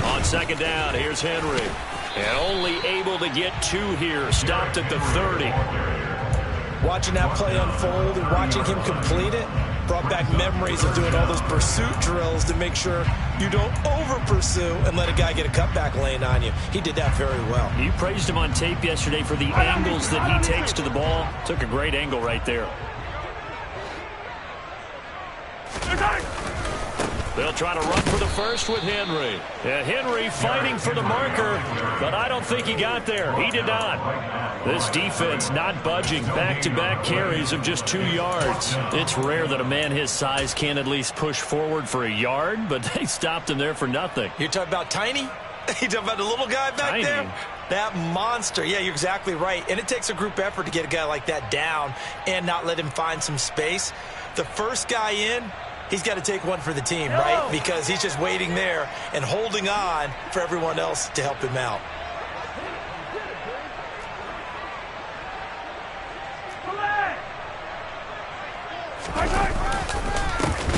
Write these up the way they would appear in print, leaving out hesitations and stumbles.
On second down, here's Henry. And only able to get 2 here. Stopped at the 30. Watching that play unfold and watching him complete it brought back memories of doing all those pursuit drills to make sure you don't over-pursue and let a guy get a cutback lane on you. He did that very well. You praised him on tape yesterday for the angles that he takes to the ball. Took a great angle right there. They'll try to run for the first with Henry. And Henry fighting for the marker, but I don't think he got there. He did not. This defense not budging. Back-to-back carries of just 2 yards. It's rare that a man his size can at least push forward for a yard, but they stopped him there for nothing. You're talking about Tiny? You talking about the little guy back there? That monster. Yeah, you're exactly right. And it takes a group effort to get a guy like that down and not let him find some space. The first guy in, he's got to take one for the team, right? Because he's just waiting there and holding on for everyone else to help him out.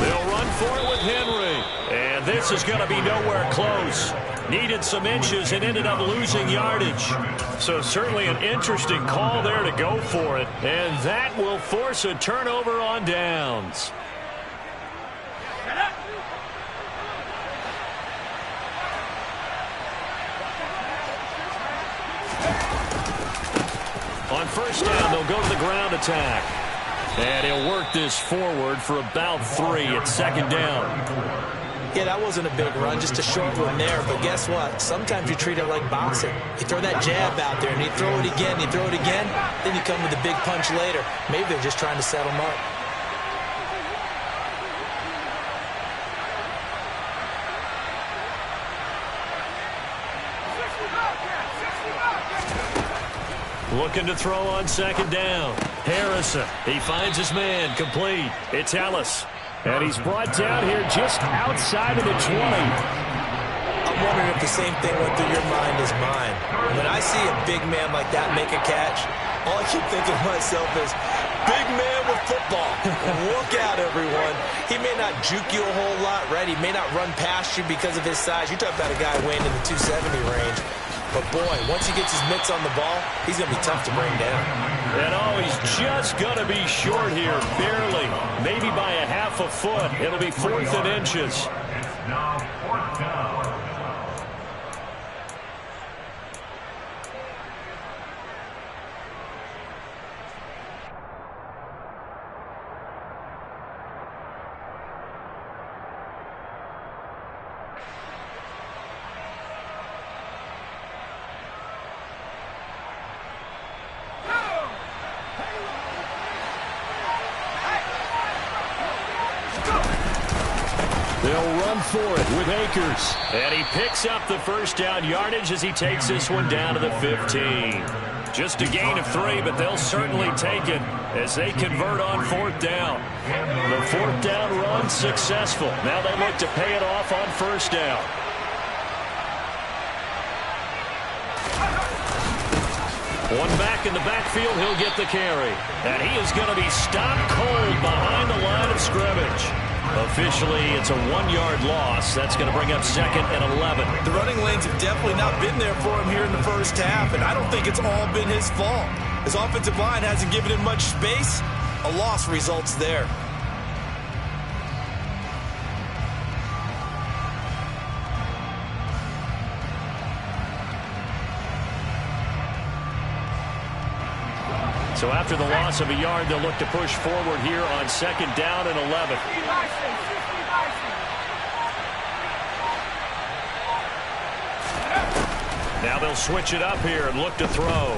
They'll run for it with Henry. And this is going to be nowhere close. Needed some inches and ended up losing yardage. So certainly an interesting call there to go for it. And that will force a turnover on downs. On first down, they'll go to the ground attack. And he'll work this forward for about 3 at second down. Yeah, that wasn't a big run, just a short one there. But guess what? Sometimes you treat it like boxing. You throw that jab out there, and you throw it again, you throw it again, then you come with a big punch later. Maybe they're just trying to settle him up. Looking to throw on second down. Harrison, he finds his man, complete. It's Ellis. And he's brought down here just outside of the 20. I'm wondering if the same thing went through your mind as mine. When I see a big man like that make a catch, all I keep thinking to myself is, big man with football. Look out, everyone. He may not juke you a whole lot, right? He may not run past you because of his size. You're talking about a guy weighing in the 270 range. But, boy, once he gets his mitts on the ball, he's going to be tough to bring down. And, oh, he's just going to be short here, barely. Maybe by a half a foot. It'll be 4th and inches. Now 4th down. They'll run for it with Akers. And he picks up the first down yardage as he takes this one down to the 15. Just a gain of 3, but they'll certainly take it as they convert on 4th down. The 4th down run successful. Now they look to pay it off on first down. One back in the backfield, he'll get the carry. And he is going to be stopped cold behind the line of scrimmage. Officially, it's a 1-yard loss. That's going to bring up 2nd and 11. The running lanes have definitely not been there for him here in the first half, and I don't think it's all been his fault. His offensive line hasn't given him much space. A loss results there. So after the loss of a yard, they'll look to push forward here on 2nd down and 11. Now they'll switch it up here and look to throw.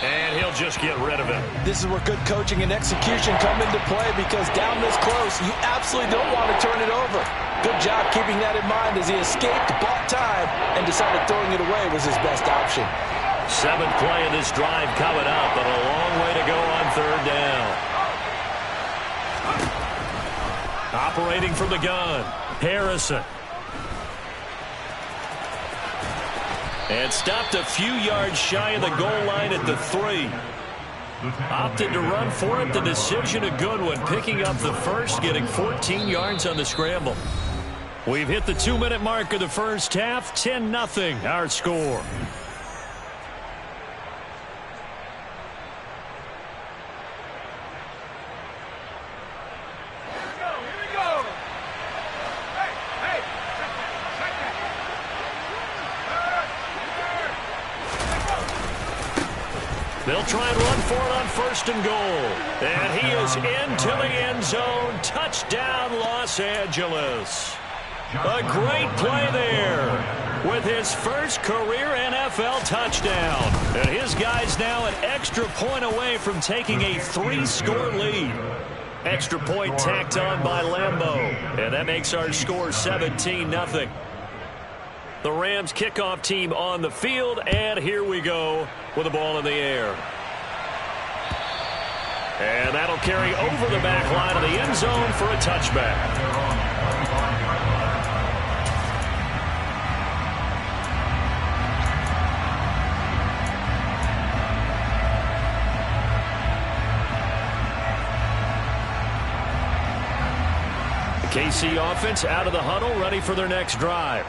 And he'll just get rid of it. This is where good coaching and execution come into play, because down this close, you absolutely don't want to turn it over. Good job keeping that in mind as he escaped, bought time, and decided throwing it away was his best option. 7th play of this drive coming up, but a long way to go on 3rd down. Operating from the gun, Harrison. And stopped a few yards shy of the goal line at the 3. Opted to run for it. The decision a good one. Picking up the first, getting 14 yards on the scramble. We've hit the 2-minute mark of the first half. 10-0 our score. They'll try and run for it on 1st and goal. And he is into the end zone. Touchdown, Los Angeles. A great play there with his first career NFL touchdown. And his guys now an extra point away from taking a 3-score lead. Extra point tacked on by Lambeau. And that makes our score 17-0. The Rams kickoff team on the field, and here we go with the ball in the air. And that'll carry over the back line of the end zone for a touchback. The KC offense out of the huddle, ready for their next drive.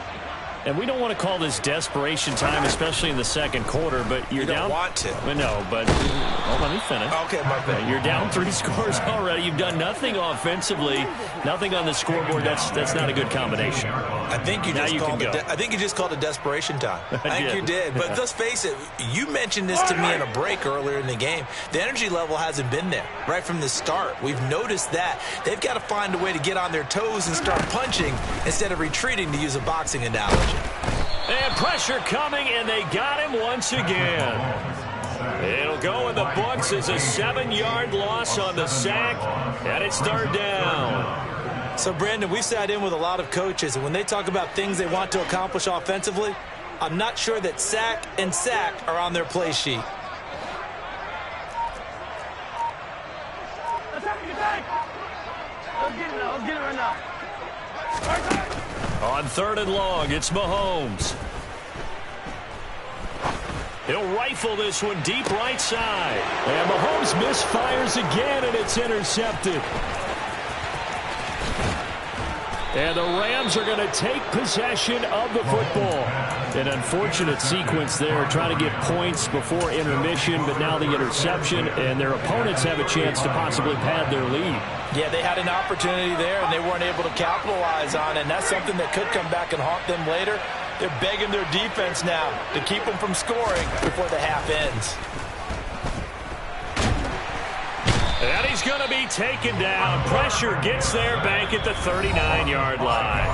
And we don't want to call this desperation time, especially in the second quarter, but you're down. You don't want to. No, but let me finish. Okay, my bad. You're down 3 scores already. You've done nothing offensively, nothing on the scoreboard. That's not a good combination. I think you just called it desperation time. I think you did. But let's face it, you mentioned this to me in a break earlier in the game. The energy level hasn't been there right from the start. We've noticed that. They've got to find a way to get on their toes and start punching instead of retreating, to use a boxing analogy. And pressure coming, and they got him once again. It'll go in the books as a 7-yard loss on the sack, and it's 3rd down. So, Brandon, we sat in with a lot of coaches, and when they talk about things they want to accomplish offensively, I'm not sure that sack and sack are on their play sheet. Let's get it right now. On 3rd and long, it's Mahomes. He'll rifle this one deep right side. And Mahomes misfires again, and it's intercepted. And the Rams are going to take possession of the football. An unfortunate sequence there, trying to get points before intermission, but now the interception, and their opponents have a chance to possibly pad their lead. Yeah, they had an opportunity there, and they weren't able to capitalize on it, and that's something that could come back and haunt them later. They're begging their defense now to keep them from scoring before the half ends. And he's going to be taken down. Pressure gets there back at the 39-yard line.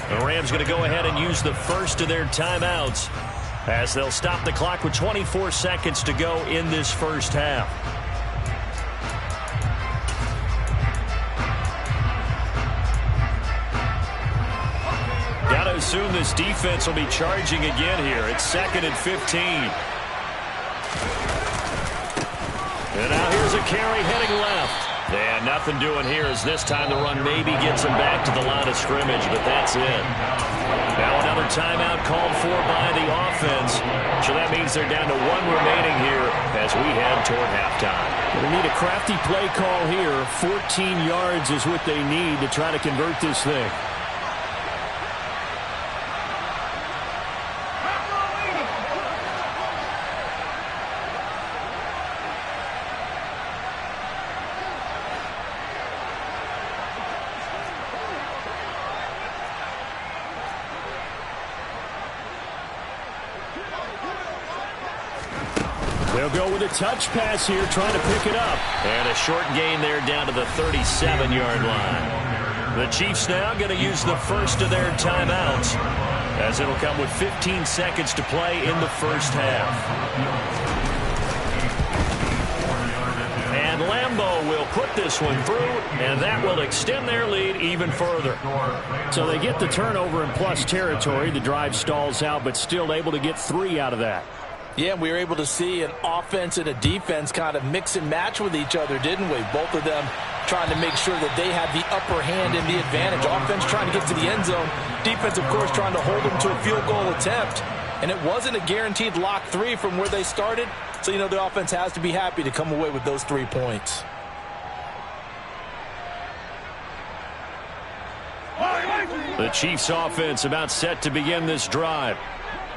The Rams going to go ahead and use the first of their timeouts as they'll stop the clock with 24 seconds to go in this first half. Got to assume this defense will be charging again here. It's 2nd and 15. And now here's a carry heading left. And nothing doing here as this time the run maybe gets him back to the line of scrimmage, but that's it. Now another timeout called for by the offense. So that means they're down to 1 remaining here as we head toward halftime. They need a crafty play call here. 14 yards is what they need to try to convert this thing. They'll go with a touch pass here, trying to pick it up. And a short gain there down to the 37-yard line. The Chiefs now going to use the first of their timeouts, as it'll come with 15 seconds to play in the first half. And Lambeau will put this one through, and that will extend their lead even further. So they get the turnover in plus territory. The drive stalls out, but still able to get 3 out of that. Yeah, we were able to see an offense and a defense kind of mix and match with each other, didn't we? Both of them trying to make sure that they had the upper hand and the advantage. Offense trying to get to the end zone. Defense, of course, trying to hold them to a field goal attempt. And it wasn't a guaranteed lock 3 from where they started, So, the offense has to be happy to come away with those 3 points. The Chiefs offense about set to begin this drive.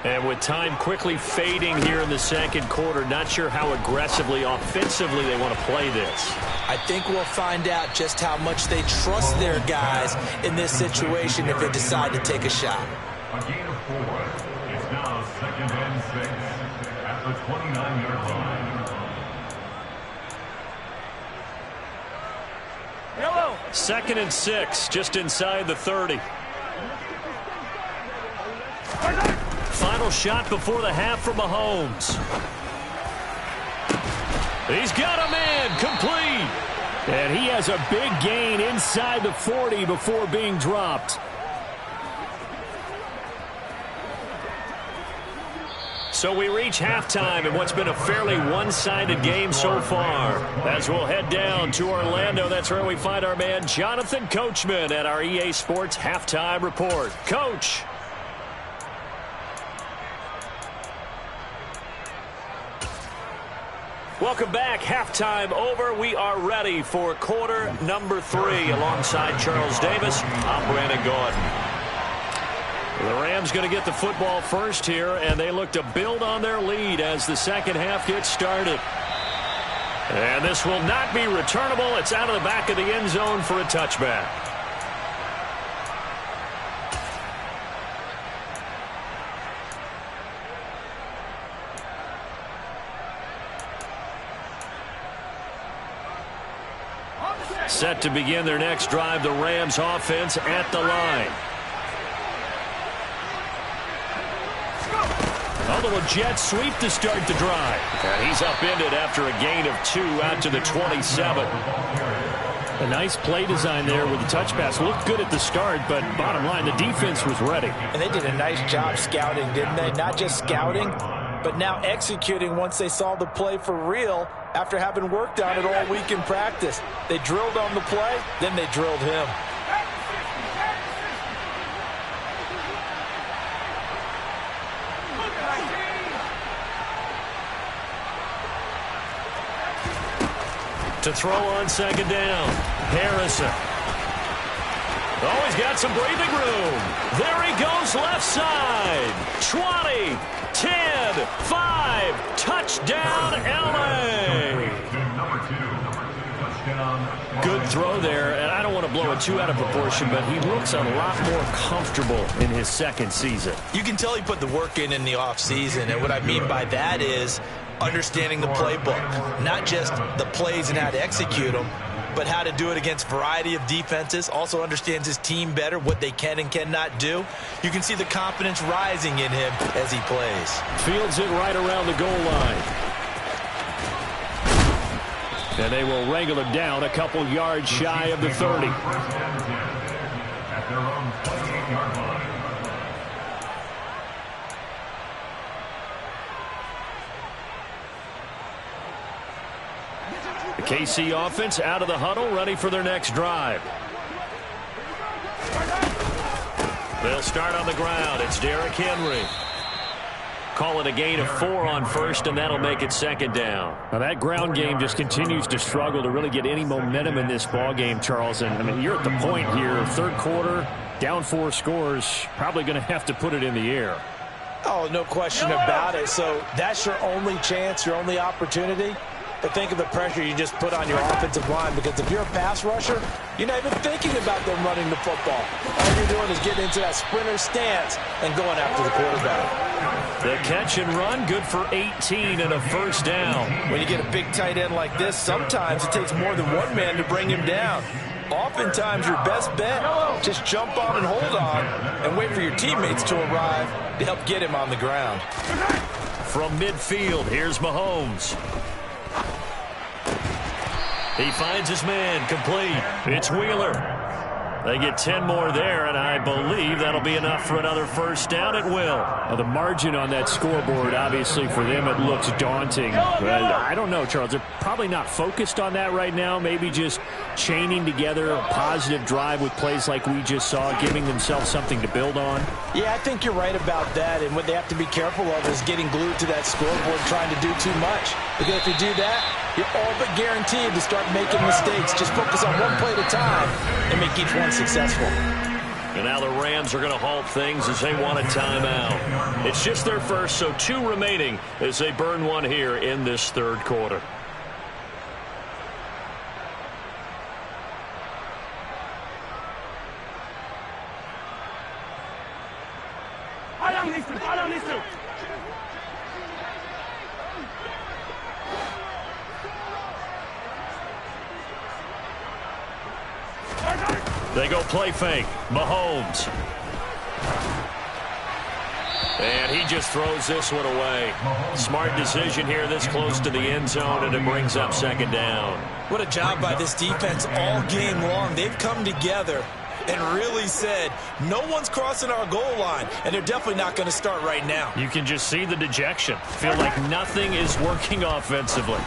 And with time quickly fading here in the second quarter, not sure how aggressively, offensively they want to play this. I think we'll find out just how much they trust their guys in this situation if they decide to take a shot. A gain of 4. It's now 2nd and 6 at the 29-yard line. Hello. 2nd and 6, just inside the 30. Final shot before the half from Mahomes. He's got a man, complete. And he has a big gain inside the 40 before being dropped. So we reach halftime in what's been a fairly one-sided game so far. As we'll head down to Orlando, that's where we find our man Jonathan Coachman at our EA Sports Halftime Report. Coach. Welcome back. Halftime over. We are ready for quarter number 3 alongside Charles Davis. I'm Brandon Gordon. The Rams going to get the football first here, and they look to build on their lead as the second half gets started. And this will not be returnable. It's out of the back of the end zone for a touchback. Set to begin their next drive, the Rams offense at the line. A little jet sweep to start the drive. And he's upended after a gain of 2 out to the 27. A nice play design there with the touch pass. Looked good at the start, but bottom line, the defense was ready. And they did a nice job scouting, didn't they? Not just scouting, but now executing once they saw the play for real after having worked on it all week in practice. They drilled on the play, then they drilled him. To throw on second down, Harrison. Oh, he's got some breathing room. There he goes left side. 20, 10, 5, touchdown LA. Good throw there, and I don't want to blow it too out of proportion, but he looks a lot more comfortable in his second season. You can tell he put the work in the offseason, and what I mean by that is understanding the playbook, not just the plays and how to execute them, but how to do it against a variety of defenses. Also understands his team better, what they can and cannot do. You can see the confidence rising in him as he plays. Fields it right around the goal line. And they will wrangle him down a couple yards shy of the 30. The KC offense out of the huddle, ready for their next drive. They'll start on the ground. It's Derrick Henry. Call it a gain of 4 on first, and that'll make it second down. Now that ground game just continues to struggle to really get any momentum in this ball game, Charles. And I mean, you're at the point here, third quarter, down 4 scores, probably going to have to put it in the air. Oh, no question about it. So that's your only chance, your only opportunity. But think of the pressure you just put on your offensive line, because if you're a pass rusher, you're not even thinking about them running the football. All you're doing is getting into that sprinter stance and going after the quarterback. The catch and run, good for 18 and a first down. When you get a big tight end like this, sometimes it takes more than one man to bring him down. Oftentimes, your best bet, just jump on and hold on and wait for your teammates to arrive to help get him on the ground. From midfield, here's Mahomes. He finds his man, complete. It's Wheeler. They get 10 more there, and I believe that'll be enough for another first down. It will. Well, the margin on that scoreboard, obviously for them, it looks daunting. But I don't know, Charles. They're probably not focused on that right now. Maybe just chaining together a positive drive with plays like we just saw, giving themselves something to build on. Yeah, I think you're right about that. And what they have to be careful of is getting glued to that scoreboard, trying to do too much. Because if you do that, you're all but guaranteed to start making mistakes. Just focus on one play at a time and make each one successful. And now the Rams are going to halt things as they want a timeout. It's just their first, so 2 remaining as they burn one here in this third quarter. They go play fake. Mahomes. And he just throws this one away. Smart decision here this close to the end zone, and it brings up second down. What a job by this defense all game long. They've come together and really said, no one's crossing our goal line, and they're definitely not going to start right now. You can just see the dejection. Feel like nothing is working offensively.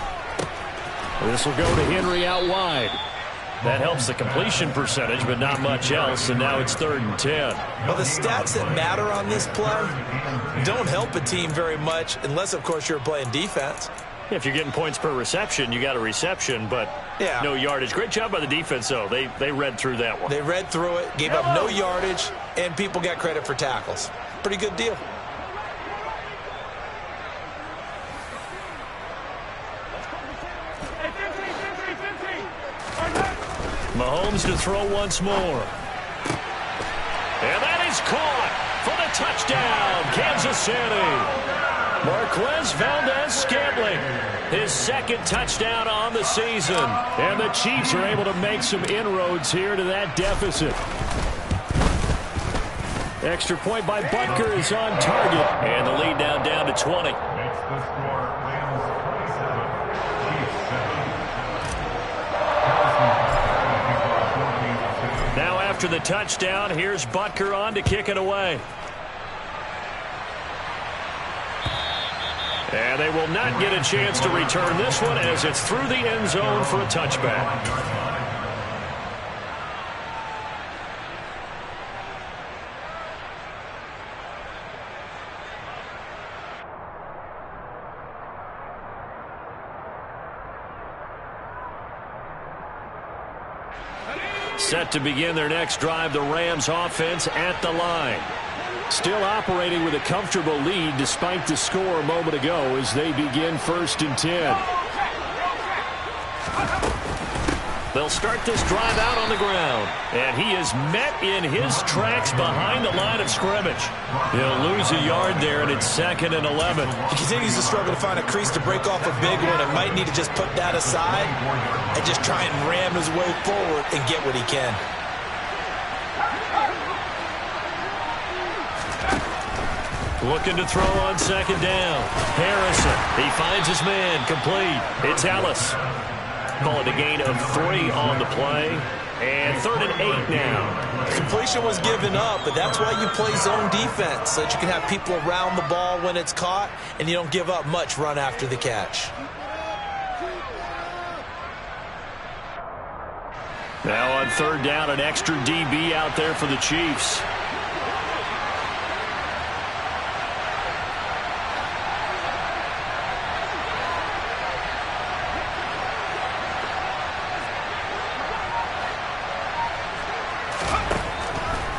This will go to Henry out wide. That helps the completion percentage, but not much else, and now it's 3rd and 10. Well, the stats that matter on this play don't help a team very much, unless, of course, you're playing defense. If you're getting points per reception, you got a reception, but no yardage. Great job by the defense, though. They read through that one. They read through it, gave up no yardage, and people got credit for tackles. Pretty good deal. Mahomes to throw once more. And that is caught for the touchdown, Kansas City. Marquez Valdez-Scantling, his 2nd touchdown on the season. And the Chiefs are able to make some inroads here to that deficit. Extra point by Butker is on target. And the lead now down to 20. Makes the score Rams 27, Chiefs 7. Now after the touchdown, here's Butker on to kick it away. And they will not get a chance to return this one as it's through the end zone for a touchback. Set to begin their next drive, the Rams offense at the line. Still operating with a comfortable lead despite the score a moment ago as they begin 1st and 10. They'll start this drive out on the ground. And he is met in his tracks behind the line of scrimmage. He'll lose a yard there, and it's 2nd and 11. He continues to struggle to find a crease to break off a big one and might need to just put that aside and just try and ram his way forward and get what he can. Looking to throw on 2nd down. Harrison, he finds his man, complete. It's Ellis. Call it a gain of 3 on the play. And 3rd and 8 now. Completion was given up, but that's why you play zone defense, so that you can have people around the ball when it's caught, and you don't give up much run after the catch. Now on 3rd down, an extra DB out there for the Chiefs.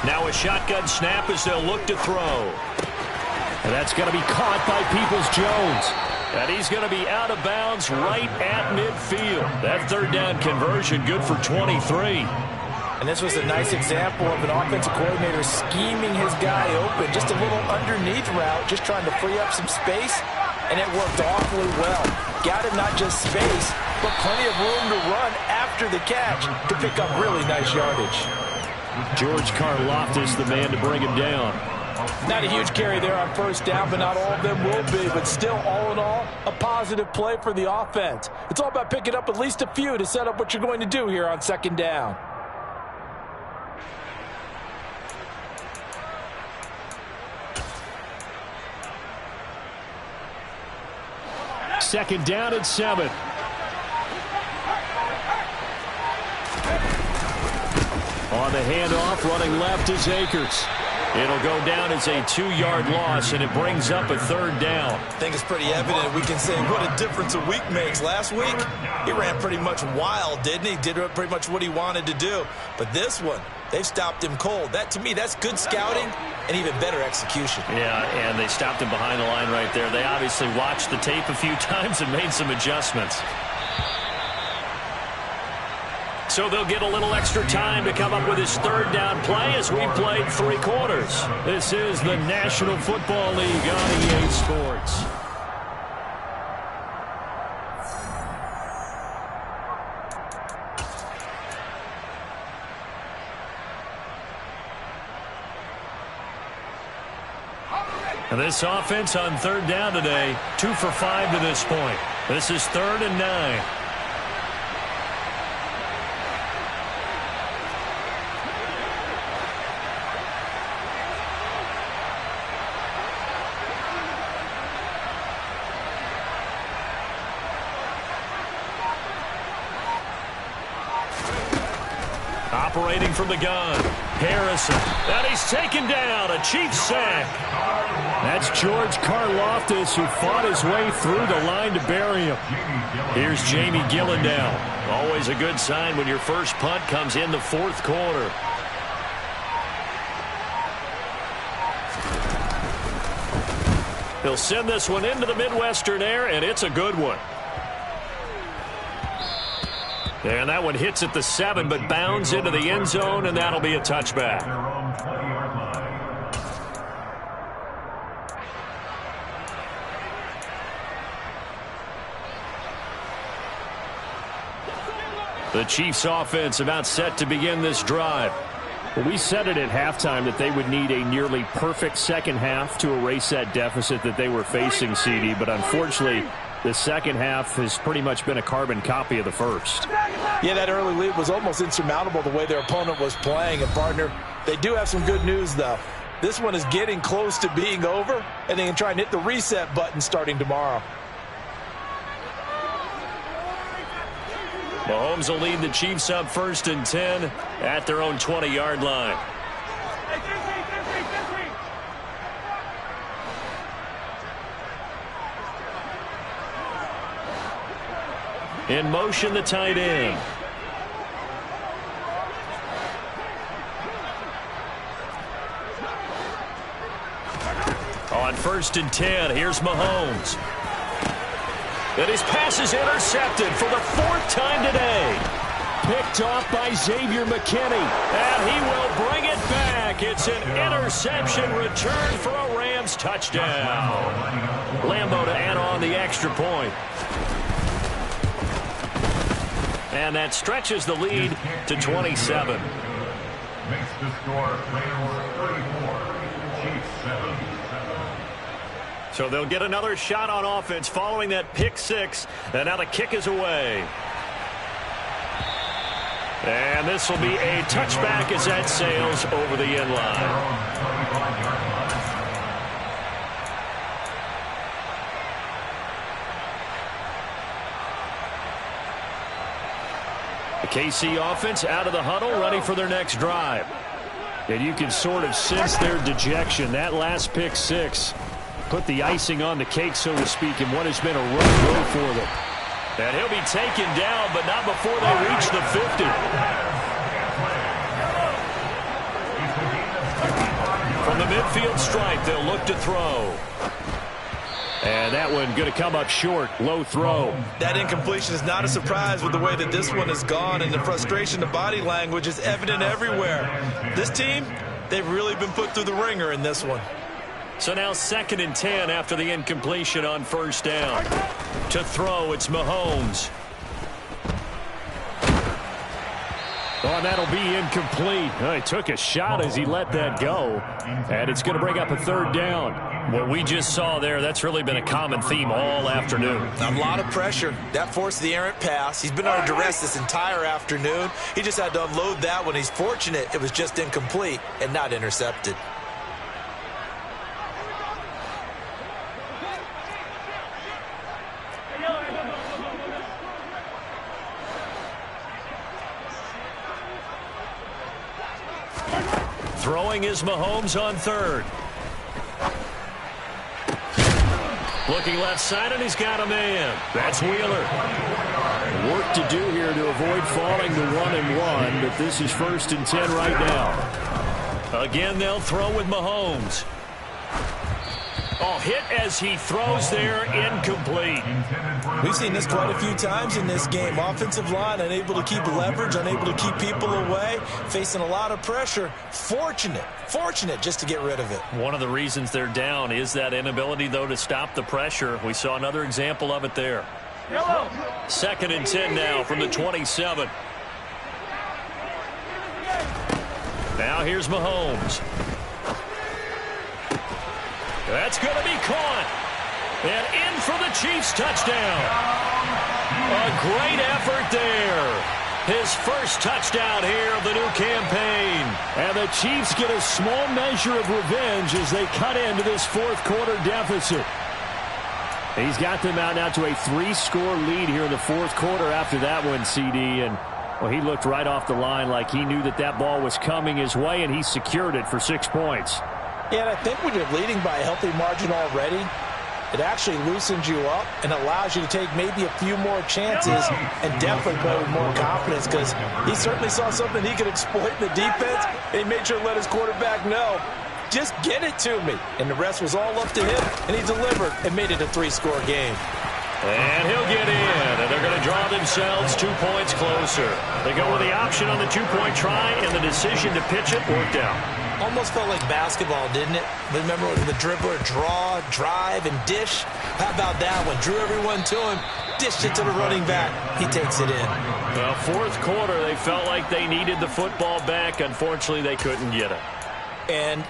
Now a shotgun snap as they'll look to throw. And that's going to be caught by Peoples-Jones. And he's going to be out of bounds right at midfield. That 3rd down conversion good for 23. And this was a nice example of an offensive coordinator scheming his guy open. Just a little underneath route, just trying to free up some space. And it worked awfully well. Got him not just space, but plenty of room to run after the catch to pick up really nice yardage. George Karlaftis, the man to bring him down. Not a huge carry there on 1st down, but not all of them will be. But still, all in all, a positive play for the offense. It's all about picking up at least a few to set up what you're going to do here on 2nd down. Second down and 7. On the handoff, running left is Akers. It'll go down as a 2-yard loss, and it brings up a 3rd down. I think it's pretty evident. We can say what a difference a week makes. Last week, he ran pretty much wild, didn't he? Did pretty much what he wanted to do. But this one, they've stopped him cold. That, to me, that's good scouting and even better execution. Yeah, and they stopped him behind the line right there. They obviously watched the tape a few times and made some adjustments. So they'll get a little extra time to come up with his 3rd down play as we played 3 quarters. This is the National Football League on EA Sports. And this offense on 3rd down today, 2 for 5 to this point. This is 3rd and 9. Operating from the gun, Harrison. And he's taken down, a Chiefs sack. That's George Karlaftis, who fought his way through the line to bury him. Here's Jamie Gillendown. Always a good sign when your first punt comes in the 4th quarter. He'll send this one into the Midwestern air, and it's a good one. And that one hits at the 7, but bounds into the end zone, and that'll be a touchback. The Chiefs offense about set to begin this drive. Well, we said it at halftime that they would need a nearly perfect second half to erase that deficit that they were facing, CD, but unfortunately the second half has pretty much been a carbon copy of the first. Yeah, that early lead was almost insurmountable the way their opponent was playing. And, partner, they do have some good news, though. This one is getting close to being over, and they can try and hit the reset button starting tomorrow. Mahomes will lead the Chiefs up 1st and 10 at their own 20-yard line. In motion, the tight end. On 1st and 10, here's Mahomes. And his pass is intercepted for the 4th time today. Picked off by Xavier McKinney. And he will bring it back. It's an interception return for a Rams touchdown. Lambeau to add on the extra point. And that stretches the lead to 27. Makes the score Rams 34, Chiefs 7. So they'll get another shot on offense following that pick 6. And now the kick is away. And this will be a touchback as that sails over the end line. The KC offense out of the huddle, ready for their next drive. And you can sort of sense their dejection. That last pick 6 put the icing on the cake, so to speak, in what has been a rough road for them. And he'll be taken down, but not before they reach the 50. From the midfield stripe, they'll look to throw. And that one going to come up short. Low throw. That incompletion is not a surprise with the way that this one has gone, and the frustration, the body language is evident everywhere. This team, they've really been put through the ringer in this one. So now 2nd and 10 after the incompletion on 1st down. To throw, it's Mahomes. Oh, and that'll be incomplete. Oh, he took a shot as he let that go. And it's going to bring up a 3rd down. What we just saw there, that's really been a common theme all afternoon. A lot of pressure. That forced the errant pass. He's been under duress this entire afternoon. He just had to unload that one. He's fortunate it was just incomplete and not intercepted. throwing is Mahomes on third. Looking left side, and he's got a man. That's Wheeler. Work to do here to avoid falling to 1-1, but this is 1st and 10 right now. Again, they'll throw with Mahomes. Oh, hit as he throws there, incomplete. We've seen this quite a few times in this game. Offensive line unable to keep leverage, unable to keep people away, facing a lot of pressure. Fortunate just to get rid of it. One of the reasons they're down is that inability, though, to stop the pressure. We saw another example of it there. 2nd and 10 now from the 27. Now here's Mahomes. That's going to be caught. And in for the Chiefs touchdown. A great effort there. His first touchdown here of the new campaign. And the Chiefs get a small measure of revenge as they cut into this 4th quarter deficit. He's got them out now to a 3-score lead here in the 4th quarter after that one, CD. And, well, he looked right off the line like he knew that ball was coming his way, and he secured it for 6 points. Yeah, and I think when you're leading by a healthy margin already, it actually loosens you up and allows you to take maybe a few more chances and definitely play with more confidence, because he certainly saw something he could exploit in the defense, and he made sure to let his quarterback know, just get it to me. And the rest was all up to him, and he delivered and made it a 3-score game. And he'll get in, and they're going to draw themselves 2 points closer. They go with the option on the 2-point try, and the decision to pitch it worked out. Almost felt like basketball, didn't it? Remember the dribbler, draw, drive, and dish? How about that one? Drew everyone to him, dished it to the running back. He takes it in. Well, 4th quarter, they felt like they needed the football back. Unfortunately, they couldn't get it. And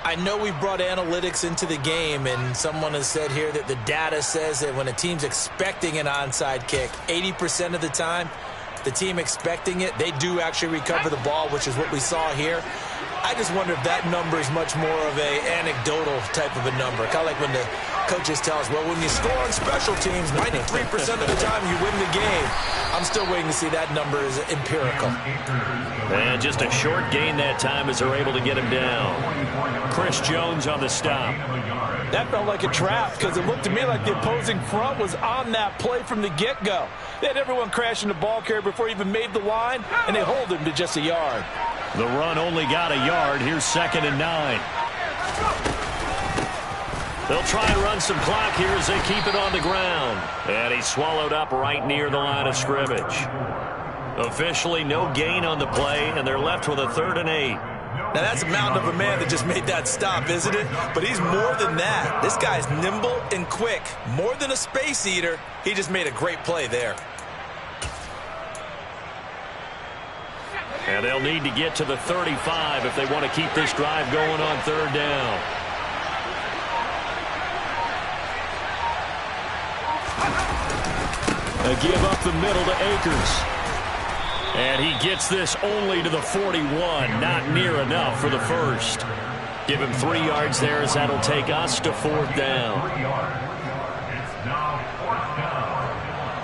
I know we brought analytics into the game, and someone has said here that the data says that when a team's expecting an onside kick, 80% of the time, the team expecting it, they do actually recover the ball, which is what we saw here. I just wonder if that number is much more of a anecdotal type of a number. Kind of like when the coaches tell us, well, when you score on special teams, 93% of the time you win the game. I'm still waiting to see that number is empirical. And just a short gain that time as they're able to get him down. Chris Jones on the stop. That felt like a trap, because it looked to me like the opposing front was on that play from the get-go. They had everyone crashing the ball carrier before he even made the line, and they hold him to just a yard. The run only got a yard. Here's 2nd and 9. They'll try and run some clock here as they keep it on the ground. And he's swallowed up right near the line of scrimmage. Officially no gain on the play, and they're left with a 3rd and 8. Now, that's a mountain of a man that just made that stop, isn't it? But he's more than that. This guy's nimble and quick. More than a space eater. He just made a great play there. And they'll need to get to the 35 if they want to keep this drive going on 3rd down. A give up the middle to Akers. And he gets this only to the 41. Not near enough for the first. Give him 3 yards there as that'll take us to 4th down.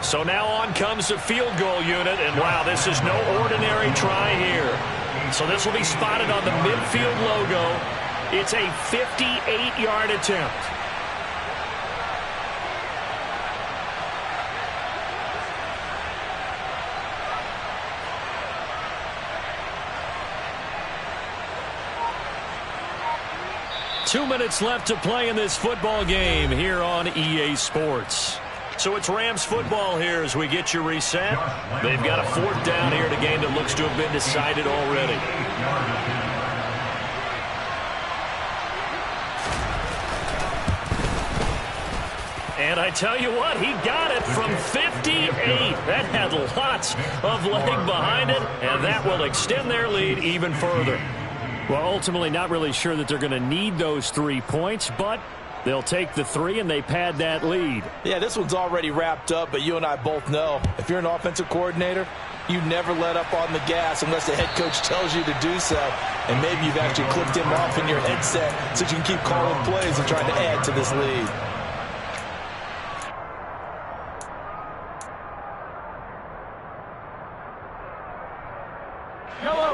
So now on comes the field goal unit. And wow, this is no ordinary try here. So this will be spotted on the midfield logo. It's a 58-yard attempt. Two minutes left to play in this football game here on EA Sports. So it's Rams football here as we get you reset. They've got a 4th down here in a game that looks to have been decided already. And I tell you what, he got it from 58. That had lots of leg behind it, and that will extend their lead even further. Well, ultimately not really sure that they're going to need those 3 points, but they'll take the 3 and they pad that lead. Yeah, this one's already wrapped up, but you and I both know if you're an offensive coordinator, you never let up on the gas unless the head coach tells you to do so. And maybe you've actually clicked him off in your headset so you can keep calling plays and trying to add to this lead.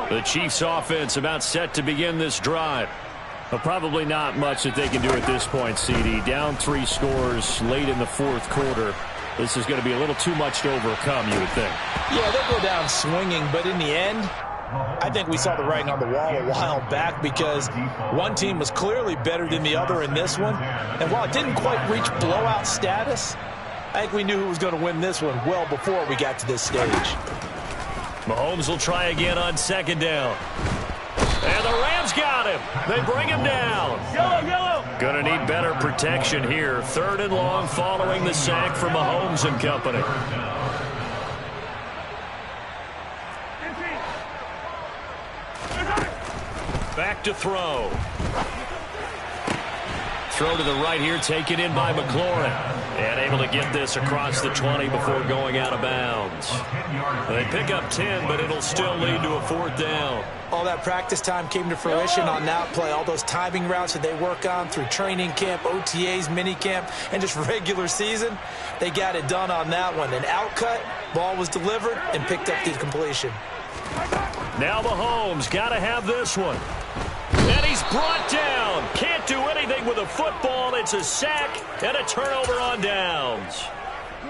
The Chiefs offense about set to begin this drive. Well, probably not much that they can do at this point, CD. Down 3 scores late in the fourth quarter. This is going to be a little too much to overcome, you would think. Yeah, they'll go down swinging, but in the end, I think we saw the writing on the wall a while back because one team was clearly better than the other in this one. And while it didn't quite reach blowout status, I think we knew who was going to win this one well before we got to this stage. Mahomes will try again on second down. And the Rams got him. They bring him down. Gonna need better protection here. 3rd and long following the sack from Mahomes and company. Back to throw. Throw to the right here, taken in by McLaurin. And able to get this across the 20 before going out of bounds. They pick up 10, but it'll still lead to a 4th down. All that practice time came to fruition on that play. All those timing routes that they work on through training camp, OTAs, minicamp, and just regular season, they got it done on that one. An outcut, ball was delivered, and picked up the completion. Now Mahomes got to have this one. And he's brought down. Can't do anything with a football. It's a sack and a turnover on downs.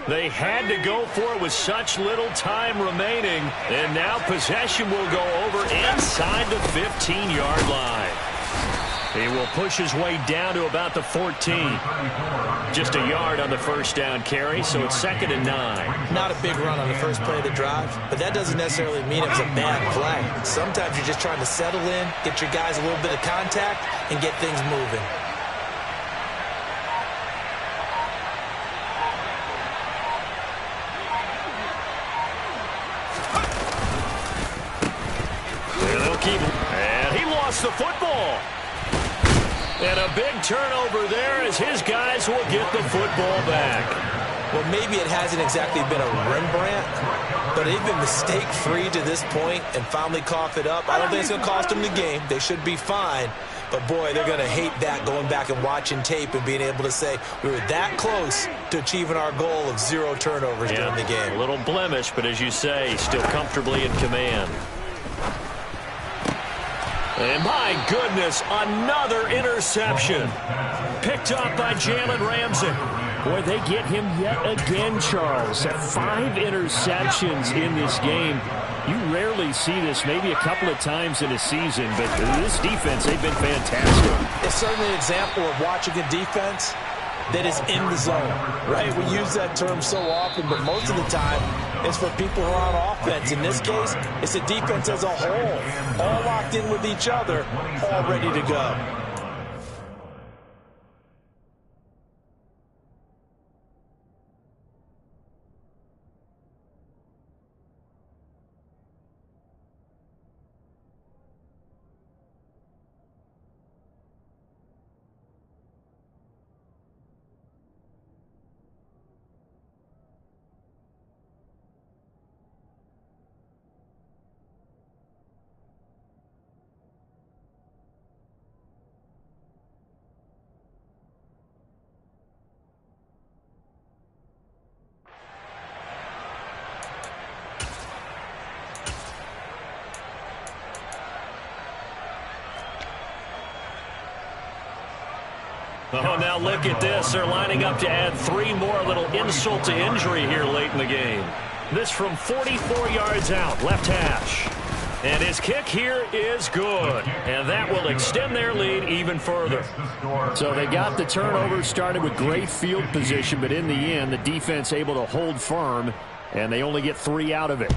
They had to go for it with such little time remaining. And now possession will go over inside the 15-yard line. He will push his way down to about the 14. Just a yard on the first down carry, so it's 2nd and 9. Not a big run on the first play of the drive, but that doesn't necessarily mean it was a bad play. Sometimes you're just trying to settle in, get your guys a little bit of contact, and get things moving. They'll keep, and he lost the football. And a big turnover there as his guys will get the football back. Well, maybe it hasn't exactly been a Rembrandt, but they've been mistake-free to this point and finally cough it up. I don't think it's going to cost them the game. They should be fine. But, boy, they're going to hate that, going back and watching tape and being able to say we were that close to achieving our goal of 0 turnovers during the game. A little blemish, but as you say, still comfortably in command. And my goodness, another interception. Picked up by Jalen Ramsey. Boy, they get him yet again, Charles. 5 interceptions in this game. You rarely see this, maybe a couple of times in a season, but this defense, they've been fantastic. It's certainly an example of watching a defense that is in the zone, right? We use that term so often, but most of the time, it's for people who are on offense. In this case, it's a defense as a whole, all locked in with each other, all ready to go. Oh, now look at this. They're lining up to add 3 more, little insult to injury here late in the game. This from 44 yards out, left hash. And his kick here is good. And that will extend their lead even further. So they got the turnover, started with great field position, but in the end, the defense able to hold firm, and they only get 3 out of it.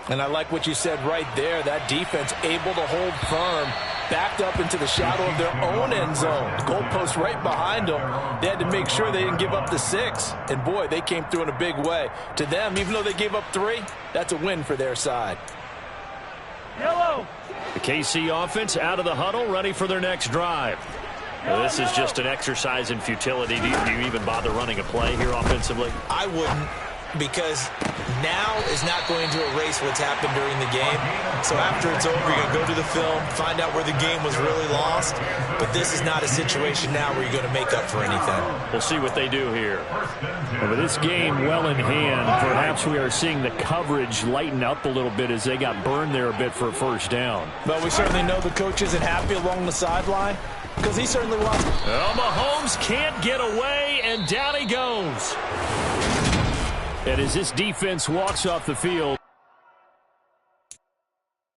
And I like what you said right there. That defense able to hold firm, backed up into the shadow of their own end zone. The goalpost right behind them. They had to make sure they didn't give up the 6. And, boy, they came through in a big way. To them, even though they gave up 3, that's a win for their side. Yellow. The KC offense out of the huddle, ready for their next drive. Well, this is just an exercise in futility. Do you even bother running a play here offensively? I wouldn't, because now is not going to erase what's happened during the game. So after it's over, you're going to go to the film, find out where the game was really lost. But this is not a situation now where you're going to make up for anything. We'll see what they do here. Well, with this game well in hand, perhaps we are seeing the coverage lighten up a little bit as they got burned there a bit for a first down. But we certainly know the coach isn't happy along the sideline because he certainly wants. Well, Mahomes can't get away, and down he goes. And as this defense walks off the field,